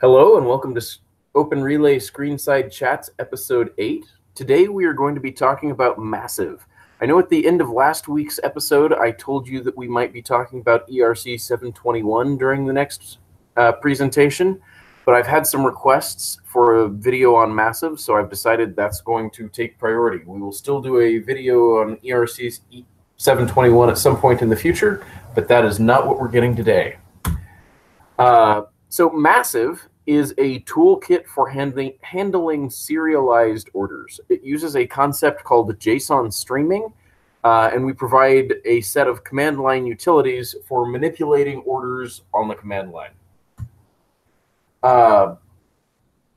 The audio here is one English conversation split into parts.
Hello and welcome to OpenRelay Screenside Chats episode 8. Today we are going to be talking about Massive. I know at the end of last week's episode I told you that we might be talking about ERC 721 during the next presentation, but I've had some requests for a video on Massive, so I've decided that's going to take priority. We will still do a video on ERC 721 at some point in the future, but that is not what we're getting today. So Massive is a toolkit for handling serialized orders. It uses a concept called JSON streaming, and we provide a set of command line utilities for manipulating orders on the command line.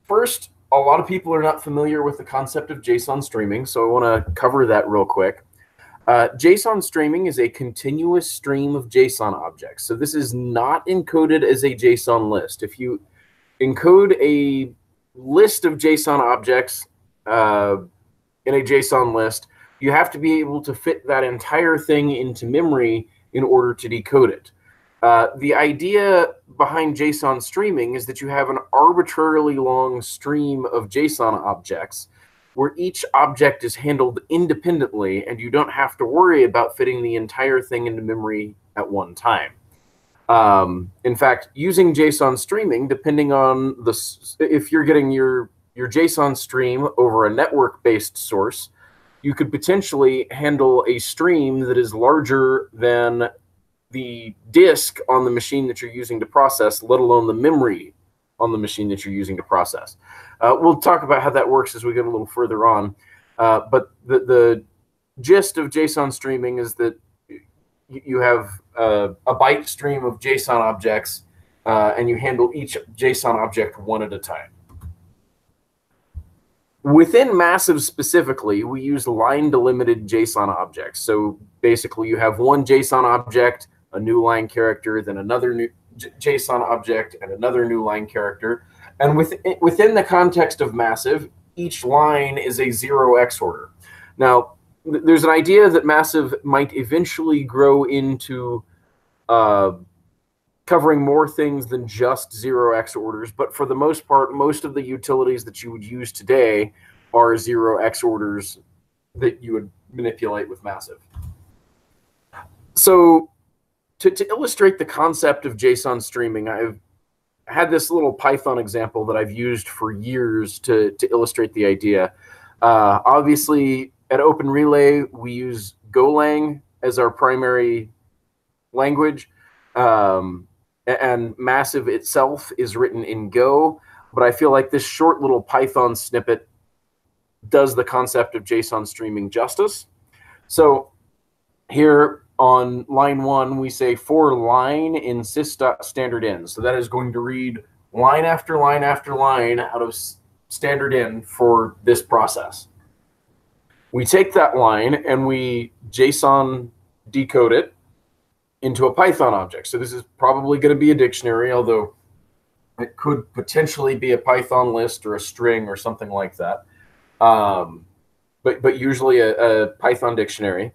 First, a lot of people are not familiar with the concept of JSON streaming, so I want to cover that real quick. JSON streaming is a continuous stream of JSON objects. So this is not encoded as a JSON list. If you encode a list of JSON objects in a JSON list, you have to be able to fit that entire thing into memory in order to decode it. The idea behind JSON streaming is that you have an arbitrarily long stream of JSON objects where each object is handled independently and you don't have to worry about fitting the entire thing into memory at one time. In fact, using JSON streaming, depending on if you're getting your JSON stream over a network-based source, you could potentially handle a stream that is larger than the disk on the machine that you're using to process, let alone the memory on the machine that you're using to process. We'll talk about how that works as we get a little further on. But the gist of JSON streaming is that you have a byte stream of JSON objects, and you handle each JSON object one at a time. Within Massive specifically, we use line-delimited JSON objects. So basically, you have one JSON object, a new line character, then another new JSON object, and another new line character. And within the context of Massive, each line is a 0x order. Now, there's an idea that Massive might eventually grow into covering more things than just 0x orders, but for the most part, most of the utilities that you would use today are 0x orders that you would manipulate with Massive. So to illustrate the concept of JSON streaming, I've had this little Python example that I've used for years to illustrate the idea. Obviously, at OpenRelay, we use Golang as our primary language, and Massive itself is written in Go, but I feel like this short little Python snippet does the concept of JSON streaming justice. So here on line 1, we say for line in sys.standardin. So that is going to read line after line after line out of standard in for this process. We take that line and we JSON decode it into a Python object. So this is probably going to be a dictionary, although it could potentially be a Python list or a string or something like that. But usually a Python dictionary.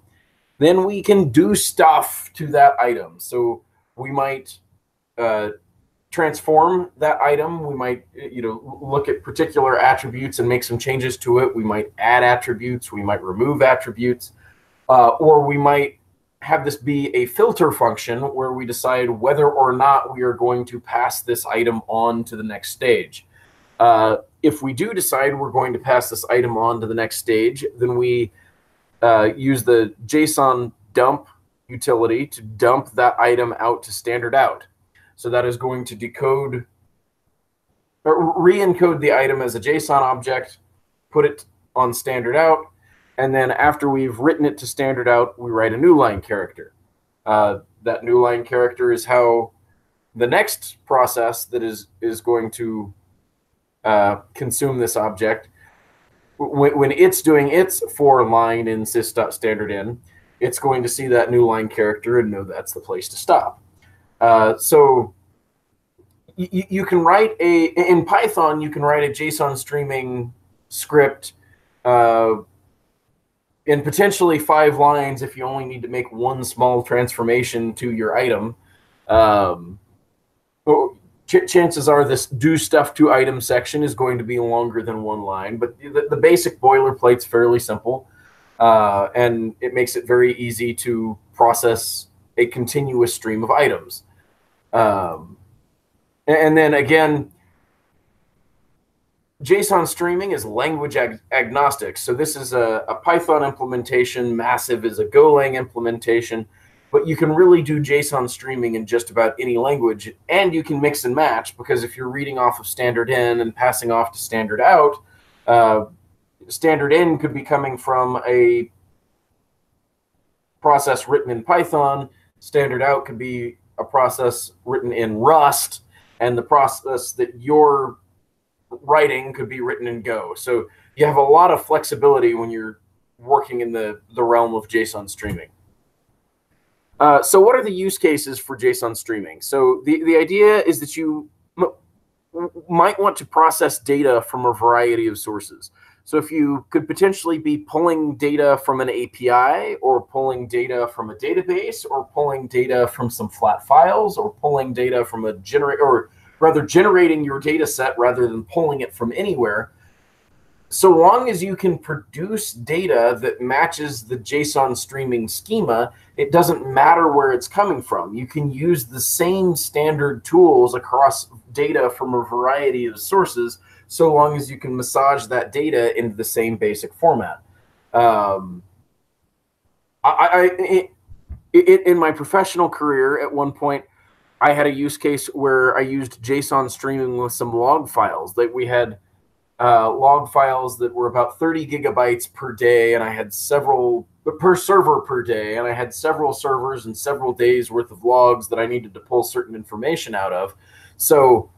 Then we can do stuff to that item. So we might transform that item. We might look at particular attributes and make some changes to it. We might add attributes. We might remove attributes. Or we might have this be a filter function where we decide whether or not we are going to pass this item on to the next stage. If we do decide we're going to pass this item on to the next stage, then we use the JSON dump utility to dump that item out to standard out. So that is going to decode or re-encode the item as a JSON object, put it on standard out, and then after we've written it to standard out, we write a new line character. That new line character is how the next process that is going to consume this object, when it's doing its for line in sys.standardin, it's going to see that new line character and know that's the place to stop. So you can write in Python, you can write a JSON streaming script in potentially 5 lines if you only need to make one small transformation to your item. chances are this do stuff to item section is going to be longer than one line, but the basic boilerplate's fairly simple, and it makes it very easy to process a continuous stream of items. And then again, JSON streaming is language agnostic. So this is a Python implementation. Massive is a Golang implementation. But you can really do JSON streaming in just about any language. And you can mix and match, because if you're reading off of standard in and passing off to standard out, standard in could be coming from a process written in Python. Standard out could be a process written in Rust. And the process that you're writing could be written in Go. So you have a lot of flexibility when you're working in the realm of JSON streaming. So what are the use cases for JSON streaming? So the idea is that you might want to process data from a variety of sources. So if you could potentially be pulling data from an API, or pulling data from a database, or pulling data from some flat files, or pulling data from a generating your data set rather than pulling it from anywhere, so long as you can produce data that matches the JSON streaming schema, it doesn't matter where it's coming from. You can use the same standard tools across data from a variety of sources, so long as you can massage that data into the same basic format. In my professional career, at one point, I had a use case where I used JSON streaming with some log files. That we had log files that were about 30 gigabytes per day, and I had several per server per day, and I had several servers and several days worth of logs that I needed to pull certain information out of. So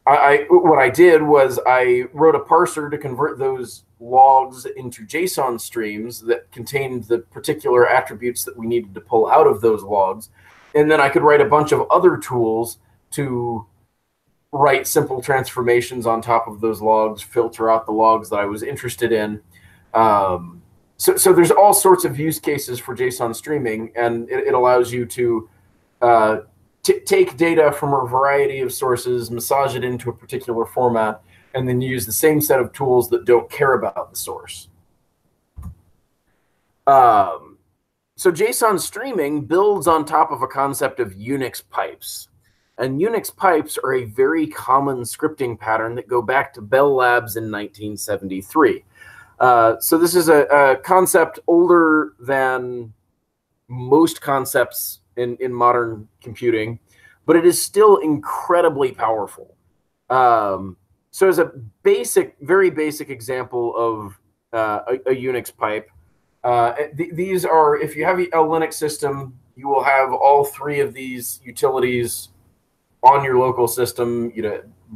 what I did was I wrote a parser to convert those logs into JSON streams that contained the particular attributes that we needed to pull out of those logs. And then I could write a bunch of other tools to write simple transformations on top of those logs, filter out the logs that I was interested in. So there's all sorts of use cases for JSON streaming, and it allows you to take data from a variety of sources, massage it into a particular format, and then use the same set of tools that don't care about the source. So JSON streaming builds on top of a concept of Unix pipes. And Unix pipes are a very common scripting pattern that go back to Bell Labs in 1973. So this is a concept older than most concepts in modern computing, but it is still incredibly powerful. So as a very basic example of a Unix pipe, these are, if you have a Linux system, you will have all three of these utilities on your local system,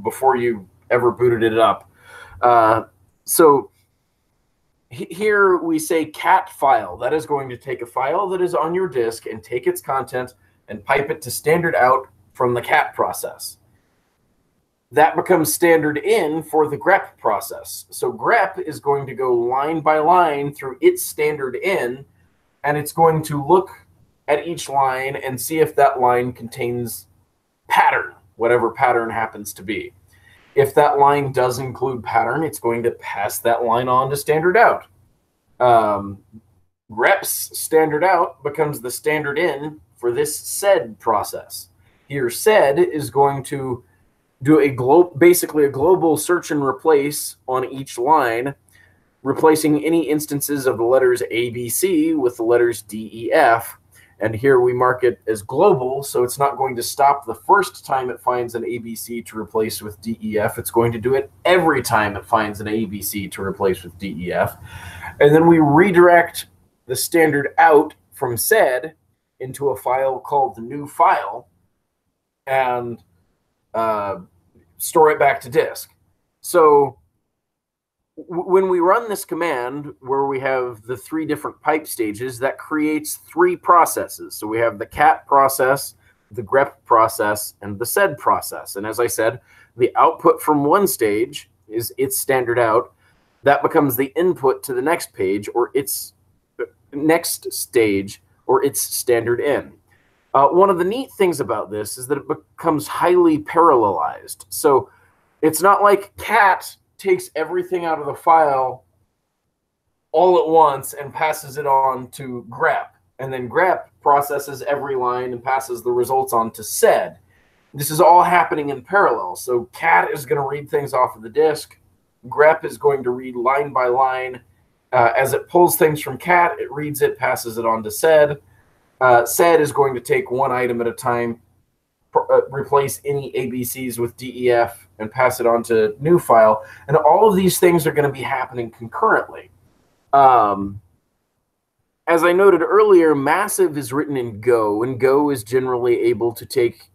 before you ever booted it up. So here we say cat file. That is going to take a file that is on your disk and take its content and pipe it to standard out from the cat process. That becomes standard in for the grep process. So grep is going to go line by line through its standard in, and it's going to look at each line and see if that line contains pattern, whatever pattern happens to be. If that line does include pattern, it's going to pass that line on to standard out. Grep's standard out becomes the standard in for this sed process. Here, sed is going to do basically a global search and replace on each line, replacing any instances of the letters A, B, C with the letters D, E, F. And here we mark it as global, so it's not going to stop the first time it finds an ABC to replace with DEF. It's going to do it every time it finds an ABC to replace with DEF. And then we redirect the standard out from sed into a file called the new file and store it back to disk. So when we run this command where we have the three different pipe stages, that creates three processes. So we have the cat process, the grep process, and the sed process. And as I said, the output from one stage is its standard out. That becomes the input to the next page, or its next stage, or its standard in. One of the neat things about this is that it becomes highly parallelized. So it's not like cat takes everything out of the file all at once and passes it on to grep, and then grep processes every line and passes the results on to sed. This is all happening in parallel. So cat is going to read things off of the disk. Grep is going to read line by line. As it pulls things from cat, it reads it, passes it on to sed. Sed is going to take one item at a time, replace any ABCs with DEF, and pass it on to new file. And all of these things are going to be happening concurrently. As I noted earlier, massive is written in Go, and Go is generally able to take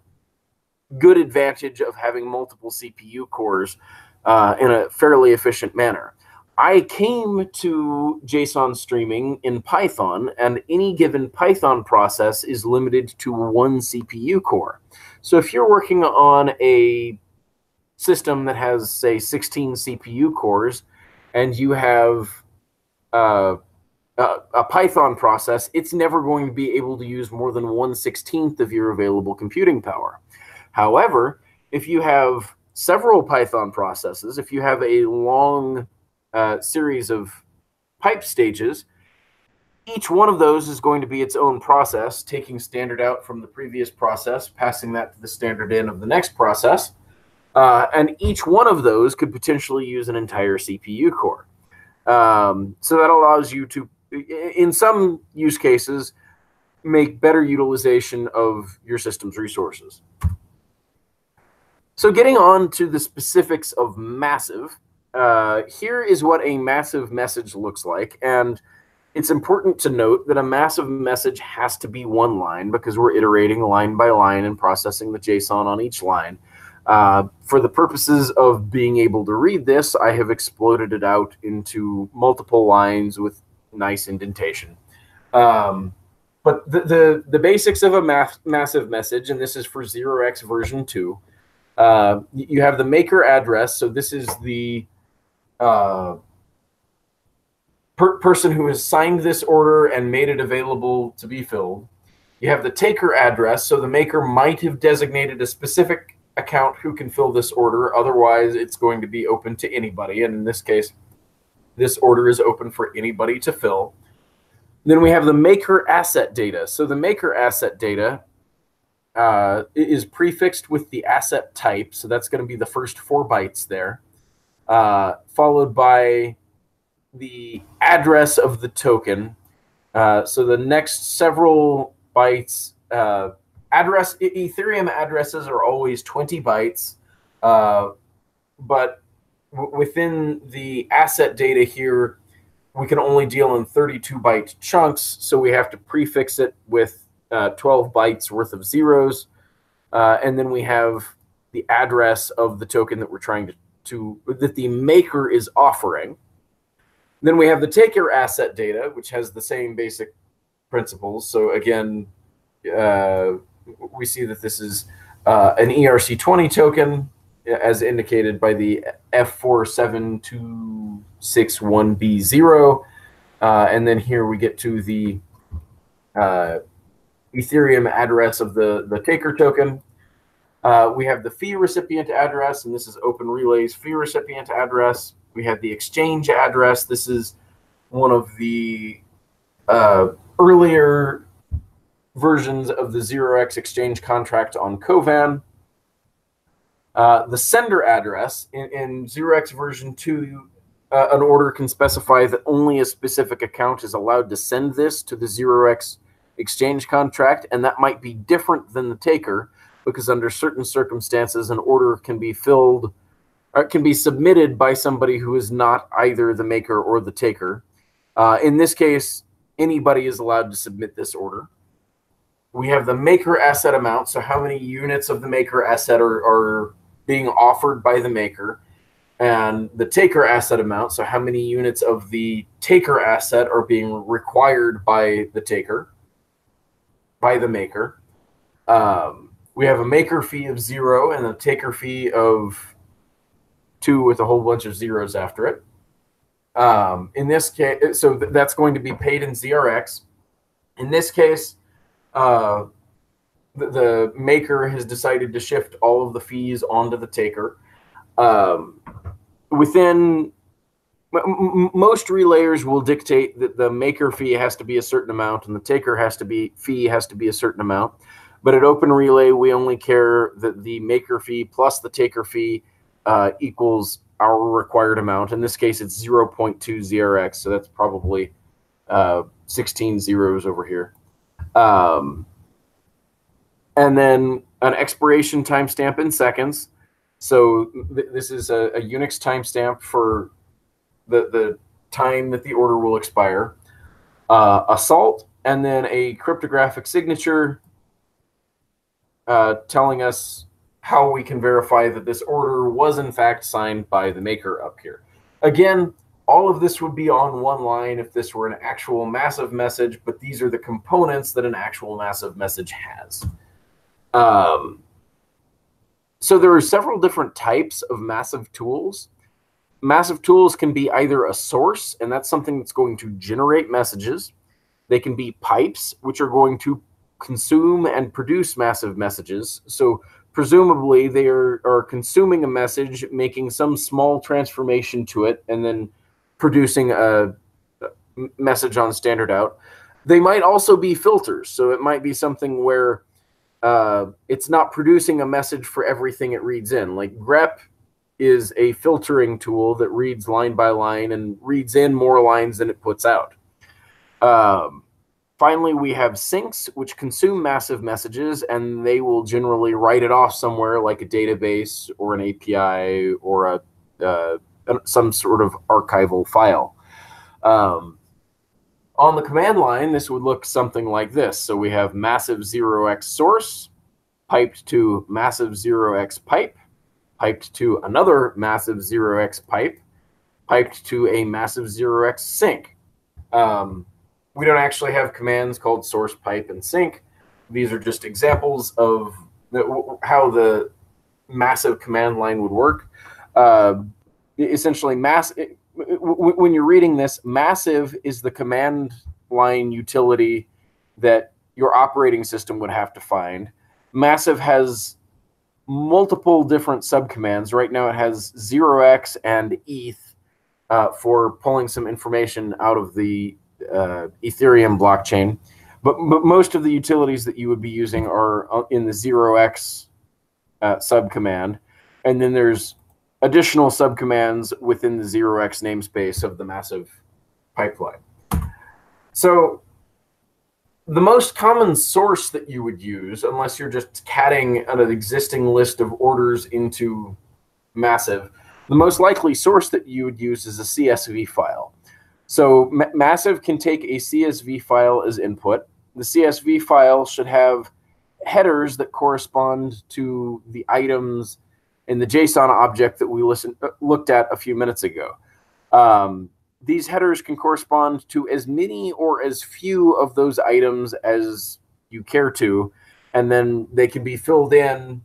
good advantage of having multiple CPU cores in a fairly efficient manner. I came to JSON streaming in Python, and any given Python process is limited to one CPU core. So if you're working on a system that has, say, 16 CPU cores, and you have a Python process, it's never going to be able to use more than 1/16 of your available computing power. However, if you have several Python processes, if you have a long series of pipe stages, each one of those is going to be its own process, taking standard out from the previous process, passing that to the standard in of the next process. And each one of those could potentially use an entire CPU core. So that allows you to, in some use cases, make better utilization of your system's resources. So getting on to the specifics of massive, here is what a massive message looks like. And it's important to note that a massive message has to be one line because we're iterating line by line and processing the JSON on each line. For the purposes of being able to read this, I have exploded it out into multiple lines with nice indentation. But the basics of a massive message, and this is for 0x version 2, you have the maker address. So this is the person who has signed this order and made it available to be filled. You have the taker address. So the maker might have designated a specific account who can fill this order. Otherwise, it's going to be open to anybody. And in this case, this order is open for anybody to fill. Then we have the maker asset data. So the maker asset data is prefixed with the asset type. So that's going to be the first 4 bytes there, followed by the address of the token. So the next several bytes, Ethereum addresses are always 20 bytes, but within the asset data here, we can only deal in 32-byte chunks, so we have to prefix it with 12 bytes worth of zeros, and then we have the address of the token that we're trying that the maker is offering. Then we have the taker asset data, which has the same basic principles. So again, we see that this is an ERC20 token, as indicated by the F47261B0. And then here we get to the Ethereum address of the taker token. We have the fee recipient address, and this is OpenRelay's fee recipient address. We have the exchange address. This is one of the earlier versions of the 0x exchange contract on Kovan. The sender address in 0x version 2, an order can specify that only a specific account is allowed to send this to the 0x exchange contract, and that might be different than the taker, because under certain circumstances, an order can be filled, or can be submitted by somebody who is not either the maker or the taker. In this case, anybody is allowed to submit this order. We have the maker asset amount, so how many units of the maker asset are being offered by the maker, and the taker asset amount, so how many units of the taker asset are being required by the taker, by the maker. We have a maker fee of 0 and a taker fee of 2 with a whole bunch of zeros after it. In this case, so that's going to be paid in ZRX. In this case, the maker has decided to shift all of the fees onto the taker. Within most relayers will dictate that the maker fee has to be a certain amount and the taker fee has to be a certain amount. But at OpenRelay, we only care that the maker fee plus the taker fee equals our required amount. In this case, it's 0.2 ZRX, so that's probably 16 zeros over here. And then an expiration timestamp in seconds. So this is a Unix timestamp for the time that the order will expire. A salt, and then a cryptographic signature telling us how we can verify that this order was in fact signed by the maker up here. Again, all of this would be on one line if this were an actual massive message, but these are the components that an actual massive message has. So there are several different types of massive tools. Massive tools can be either a source, and that's something that's going to generate messages. They can be pipes, which are going to consume and produce massive messages. So presumably they are consuming a message, making some small transformation to it, and then producing a message on standard out. They might also be filters. So it might be something where it's not producing a message for everything it reads in. Like grep is a filtering tool that reads line by line and reads in more lines than it puts out. Finally, we have syncs, which consume massive messages, and they will generally write it off somewhere like a database or an API or some sort of archival file. On the command line, this would look something like this. So we have massive 0x source, piped to massive 0x pipe, piped to another massive 0x pipe, piped to a massive 0x sync. We don't actually have commands called source, pipe, and sync. These are just examples of how the massive command line would work. Essentially, when you're reading this, massive is the command line utility that your operating system would have to find. Massive has multiple different subcommands. Right now it has 0x and eth for pulling some information out of the Ethereum blockchain. But most of the utilities that you would be using are in the 0x subcommand. And then there's additional subcommands within the 0x namespace of the massive pipeline. So the most common source that you would use, unless you're just catting an existing list of orders into massive, the most likely source that you would use is a CSV file. So massive can take a CSV file as input. The CSV file should have headers that correspond to the items in the JSON object that we looked at a few minutes ago. These headers can correspond to as many or as few of those items as you care to, and then they can be filled in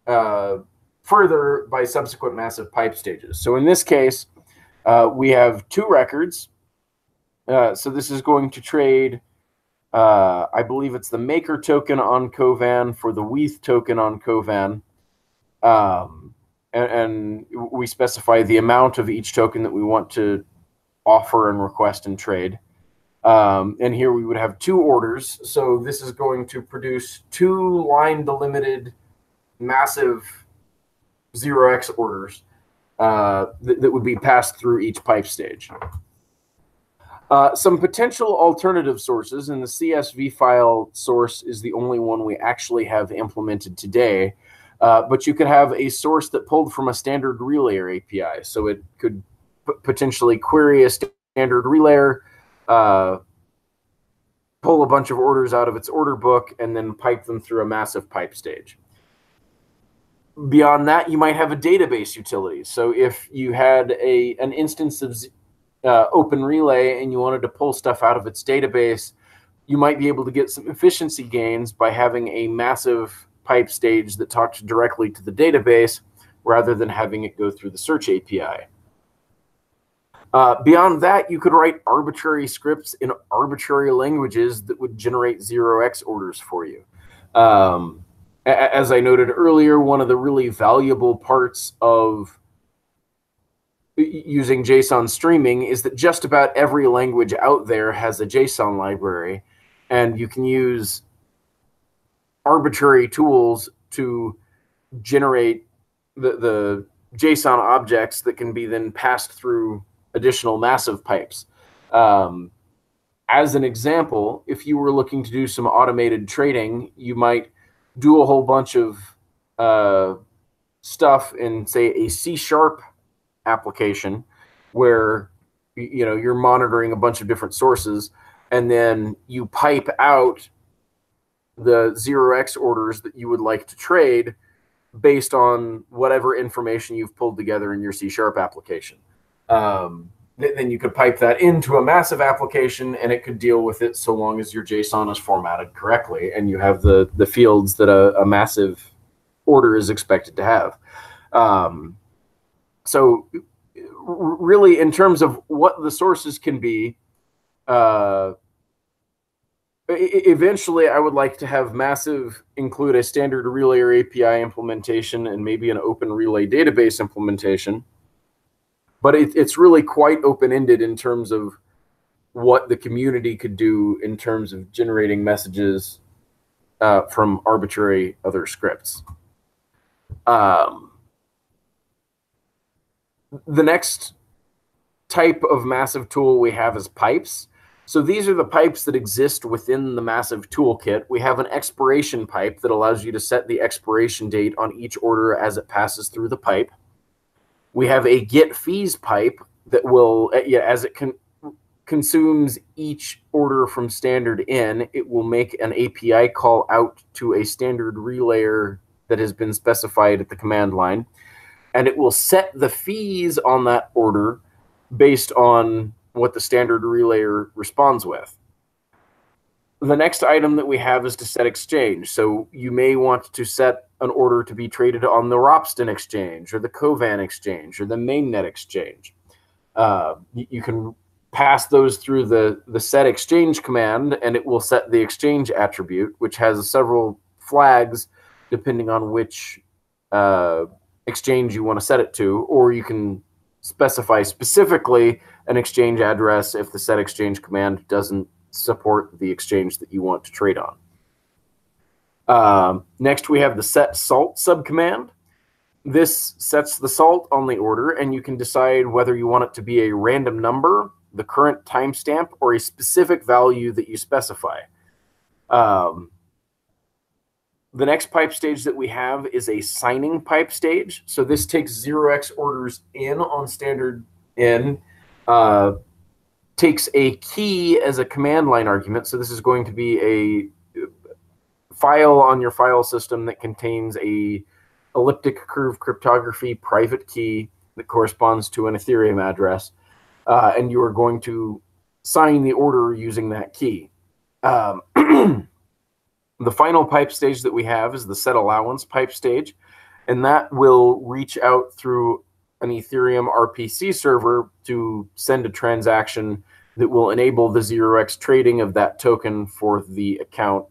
further by subsequent massive pipe stages. So in this case, we have two records. So this is going to trade, I believe it's the maker token on Kovan for the WETH token on Kovan. And we specify the amount of each token that we want to offer and request and trade. And here we would have two orders. So this is going to produce two line delimited massive 0x orders that would be passed through each pipe stage. Some potential alternative sources, and the CSV file source is the only one we actually have implemented today. But you could have a source that pulled from a standard relayer API. So it could potentially query a standard relayer, pull a bunch of orders out of its order book, and then pipe them through a massive pipe stage. Beyond that, you might have a database utility. So if you had an instance of OpenRelay and you wanted to pull stuff out of its database, you might be able to get some efficiency gains by having a massive pipe stage that talks directly to the database rather than having it go through the search API. Beyond that, you could write arbitrary scripts in arbitrary languages that would generate 0x orders for you. As I noted earlier, one of the really valuable parts of using JSON streaming is that just about every language out there has a JSON library, and you can use arbitrary tools to generate the JSON objects that can be then passed through additional massive pipes. As an example, if you were looking to do some automated trading, you might do a whole bunch of stuff in, say, a C# application where you're monitoring a bunch of different sources, and then you pipe out the 0x orders that you would like to trade based on whatever information you've pulled together in your C# application. Then you could pipe that into a massive application, and it could deal with it so long as your JSON is formatted correctly and you have the fields that a massive order is expected to have. So really, in terms of what the sources can be, eventually I would like to have massive include a standard relay or API implementation and maybe an OpenRelay database implementation. But it's really quite open-ended in terms of what the community could do in terms of generating messages from arbitrary other scripts. The next type of massive tool we have is pipes. So these are the pipes that exist within the massive toolkit. We have an expiration pipe that allows you to set the expiration date on each order as it passes through the pipe. We have a get fees pipe that will, as it consumes each order from standard in, it will make an API call out to a standard relayer that has been specified at the command line. And it will set the fees on that order based on what the standard relayer responds with. The next item that we have is to set exchange. So you may want to set an order to be traded on the Ropsten exchange or the Kovan exchange or the mainnet exchange. You can pass those through the set exchange command, and it will set the exchange attribute, which has several flags depending on which exchange you want to set it to, or you can specify specifically an exchange address if the set exchange command doesn't support the exchange that you want to trade on. Next, we have the set salt subcommand. This sets the salt on the order, and you can decide whether you want it to be a random number, the current timestamp, or a specific value that you specify. The next pipe stage that we have is a signing pipe stage. So this takes 0x orders in on standard in, takes a key as a command line argument. So this is going to be a file on your file system that contains a elliptic curve cryptography private key that corresponds to an Ethereum address. And you are going to sign the order using that key. The final pipe stage that we have is the set allowance pipe stage, and that will reach out through an Ethereum RPC server to send a transaction that will enable the 0x trading of that token for the account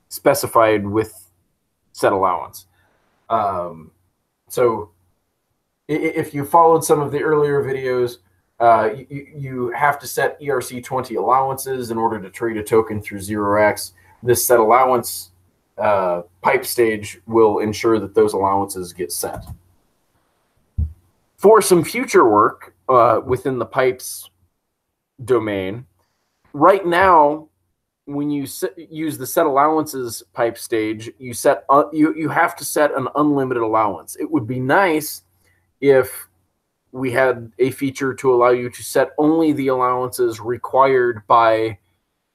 specified with set allowance. So if you followed some of the earlier videos, you have to set ERC20 allowances in order to trade a token through 0x. This set allowance pipe stage will ensure that those allowances get set. For some future work within the pipes domain, right now, when you use the set allowances pipe stage, you have to set an unlimited allowance. It would be nice if we had a feature to allow you to set only the allowances required by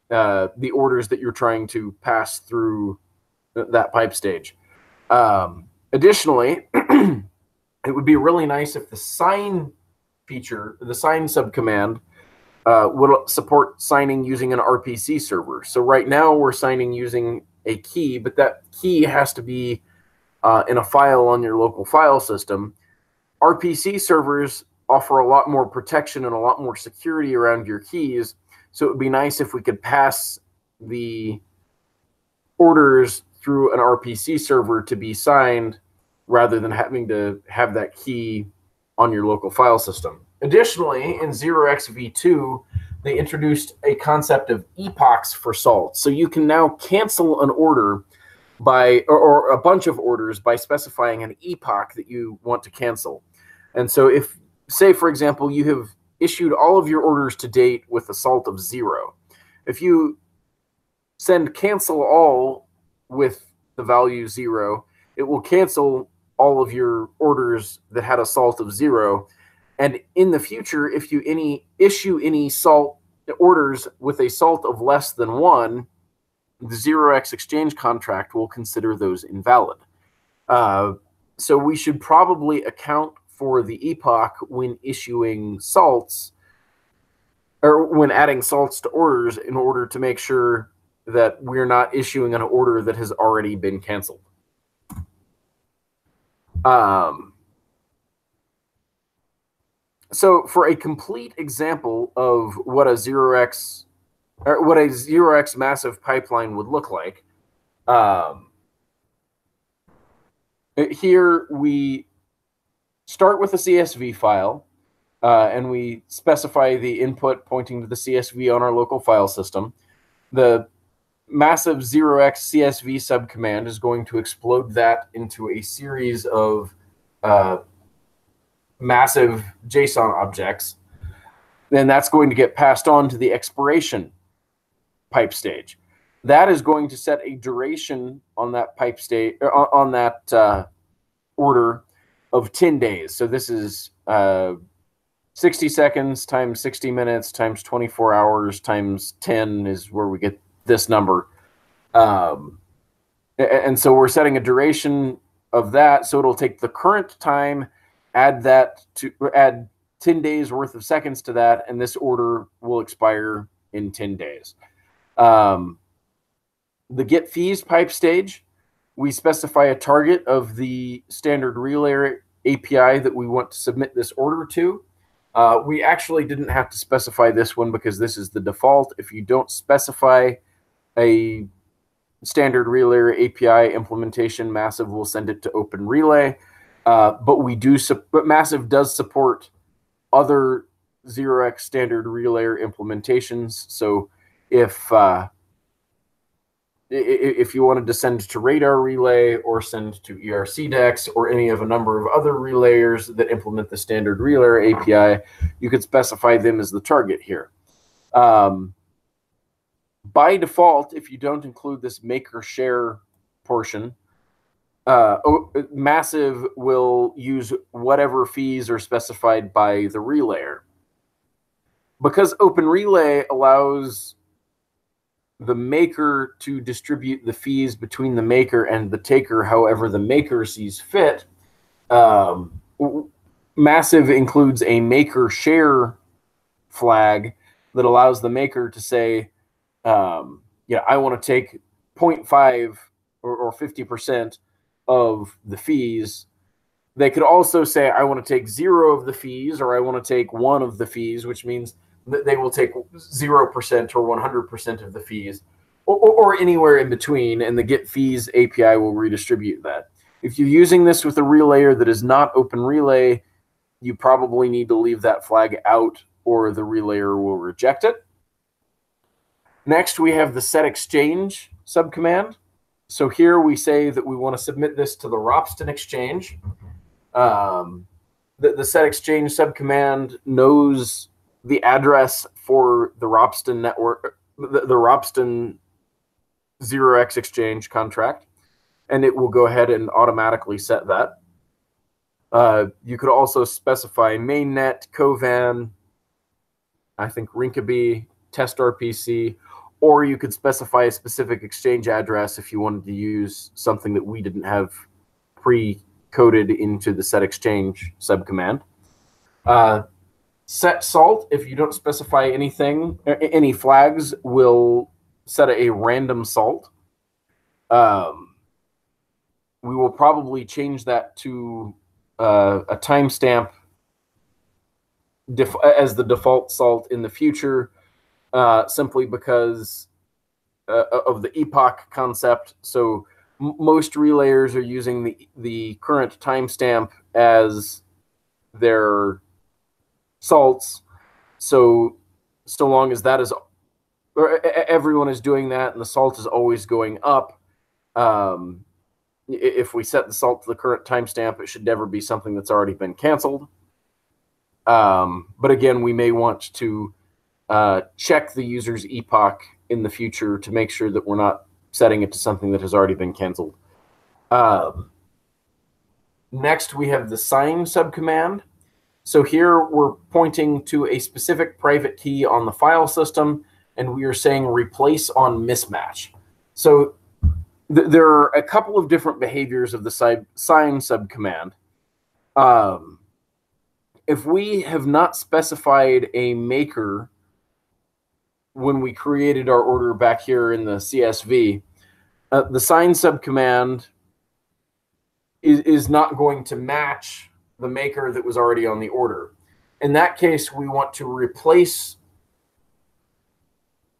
the orders that you're trying to pass through that pipe stage. Additionally, it would be really nice if the sign feature, the sign subcommand, would support signing using an RPC server. So right now we're signing using a key, but that key has to be in a file on your local file system. RPC servers offer a lot more protection and a lot more security around your keys. So it would be nice if we could pass the orders through an RPC server to be signed rather than having to have that key on your local file system. Additionally, in 0xv2, they introduced a concept of epochs for salt. So you can now cancel an order or a bunch of orders by specifying an epoch that you want to cancel. And so if, say, for example, you have issued all of your orders to date with a salt of 0, if you send cancel all with the value 0, it will cancel all of your orders that had a salt of 0. And in the future, if you issue any salt orders with a salt of less than 1, the 0x exchange contract will consider those invalid. So we should probably account for the epoch when issuing salts, or when adding salts to orders, in order to make sure that we're not issuing an order that has already been canceled. So for a complete example of what a 0x massive pipeline would look like, here we start with a CSV file, and we specify the input pointing to the CSV on our local file system. The massive 0x CSV subcommand is going to explode that into a series of massive JSON objects. Then that's going to get passed on to the expiration pipe stage. That is going to set a duration on that pipe stage, on that order, of 10 days. So this is 60 seconds times 60 minutes times 24 hours times 10 is where we get this number. And so we're setting a duration of that. So it'll take the current time, add 10 days worth of seconds to that, and this order will expire in 10 days. The get fees pipe stage, we specify a target of the standard relay API that we want to submit this order to. We actually didn't have to specify this one because this is the default. If you don't specify a standard relay API implementation, Massive will send it to OpenRelay. But Massive does support other 0x standard relay implementations. So if you wanted to send to Radar Relay or send to ERCDEX or any of a number of other relayers that implement the standard relay API, you could specify them as the target here. By default, if you don't include this maker share portion, Massive will use whatever fees are specified by the relayer. Because OpenRelay allows the maker to distribute the fees between the maker and the taker however the maker sees fit, Massive includes a maker share flag that allows the maker to say, yeah, I want to take 0.5 or 50% of the fees. They could also say, I want to take 0 of the fees, or I want to take 1 of the fees, which means that they will take 0% or 100% of the fees, or anywhere in between, and the get fees API will redistribute that. If you're using this with a relayer that is not OpenRelay, you probably need to leave that flag out, or the relayer will reject it. Next, we have the set exchange subcommand. So here we say that we want to submit this to the Ropsten exchange. The set exchange subcommand knows the address for the Ropsten network, the Ropsten 0x exchange contract, and it will go ahead and automatically set that. You could also specify mainnet, Covan, I think Rinkeby, test RPC, or you could specify a specific exchange address if you wanted to use something that we didn't have pre-coded into the set exchange subcommand. Set salt, if you don't specify anything, any flags, will set a random salt. We will probably change that to a timestamp as the default salt in the future, simply because of the epoch concept. So most relayers are using the current timestamp as their salts. So long as that is, or everyone is doing that, and the salt is always going up. If we set the salt to the current timestamp, it should never be something that's already been canceled. But again, we may want to check the user's epoch in the future to make sure that we're not setting it to something that has already been canceled. Next, we have the sign subcommand. So here we're pointing to a specific private key on the file system, and we are saying replace on mismatch. So there are a couple of different behaviors of the sign subcommand. If we have not specified a maker when we created our order back here in the CSV, the sign subcommand is not going to match the maker that was already on the order. In that case, we want to replace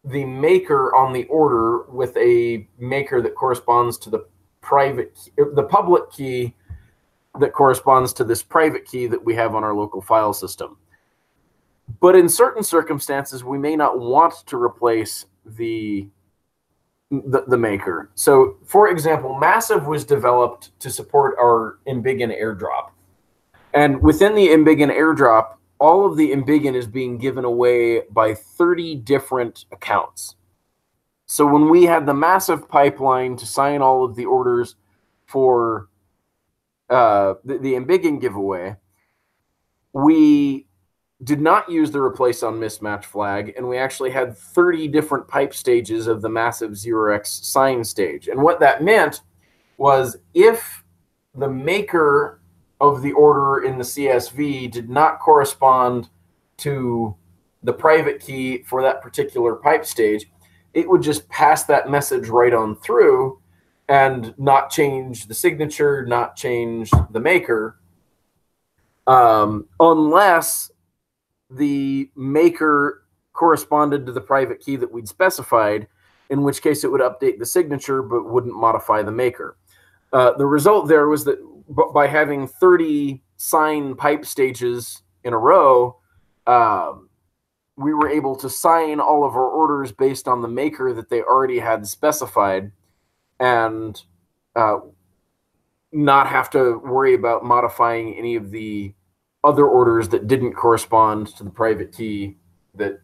the maker on the order with a maker that corresponds to the public key that corresponds to this private key that we have on our local file system. But in certain circumstances, we may not want to replace the maker. So, for example, Massive was developed to support our Embiggen airdrop. And within the Embiggen airdrop, all of the Embiggen is being given away by 30 different accounts. So when we had the Massive pipeline to sign all of the orders for the Embiggen giveaway, we did not use the replace on mismatch flag, and we actually had 30 different pipe stages of the Massive 0x sign stage. And what that meant was if the maker of the order in the CSV did not correspond to the private key for that particular pipe stage, it would just pass that message right on through and not change the signature, not change the maker, unless the maker corresponded to the private key that we'd specified, in which case it would update the signature but wouldn't modify the maker. The result there was that by having 30 sign pipe stages in a row, we were able to sign all of our orders based on the maker that they already had specified, and not have to worry about modifying any of the other orders that didn't correspond to the private key that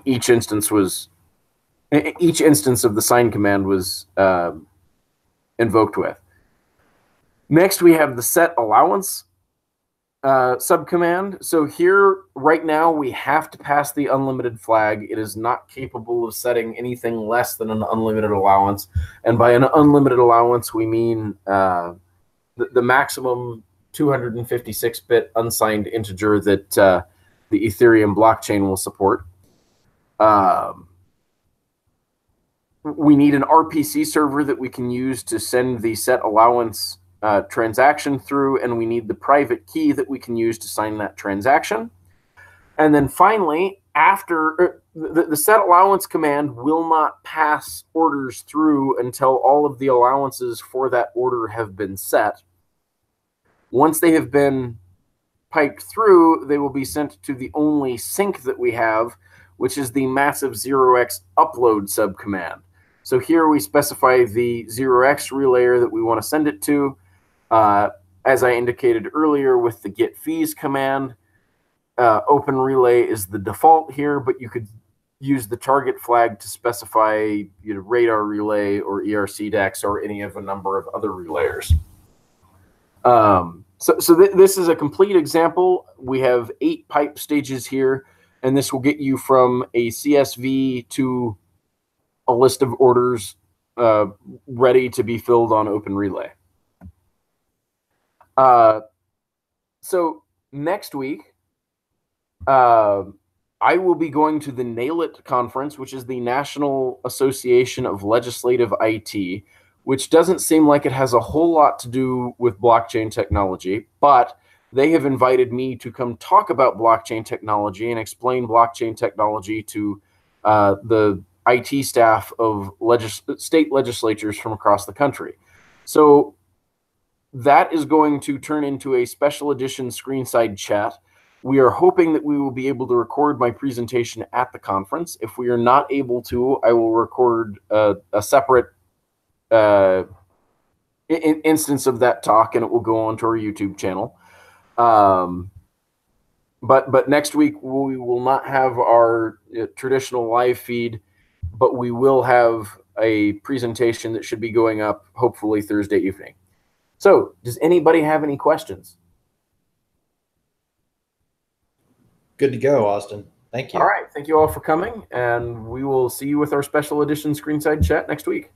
each instance of the sign command was invoked with. Next, we have the set allowance subcommand. So here, right now, we have to pass the unlimited flag. It is not capable of setting anything less than an unlimited allowance. And by an unlimited allowance, we mean the maximum 256-bit unsigned integer that the Ethereum blockchain will support. We need an RPC server that we can use to send the set allowance transaction through, and we need the private key that we can use to sign that transaction. And then finally, after the set allowance command will not pass orders through until all of the allowances for that order have been set. Once they have been piped through, they will be sent to the only sync that we have, which is the Massive 0x upload subcommand. So here we specify the 0x relayer that we want to send it to. As I indicated earlier with the get fees command, OpenRelay is the default here, but you could use the target flag to specify radar relay or ERCDEX or any of a number of other relayers. This is a complete example. We have 8 pipe stages here, and this will get you from a CSV to a list of orders ready to be filled on OpenRelay. So next week, I will be going to the Nail It conference, which is the National Association of Legislative IT, which doesn't seem like it has a whole lot to do with blockchain technology, but they have invited me to come talk about blockchain technology and explain blockchain technology to the IT staff of state legislatures from across the country. So that is going to turn into a special edition Screenside chat. We are hoping that we will be able to record my presentation at the conference. If we are not able to, I will record a separate instance of that talk, and it will go onto our YouTube channel. But next week we will not have our traditional live feed, but we will have a presentation that should be going up hopefully Thursday evening. So, does anybody have any questions? Good to go, Austin. Thank you. All right. Thank you all for coming, and we will see you with our special edition Screenside chat next week.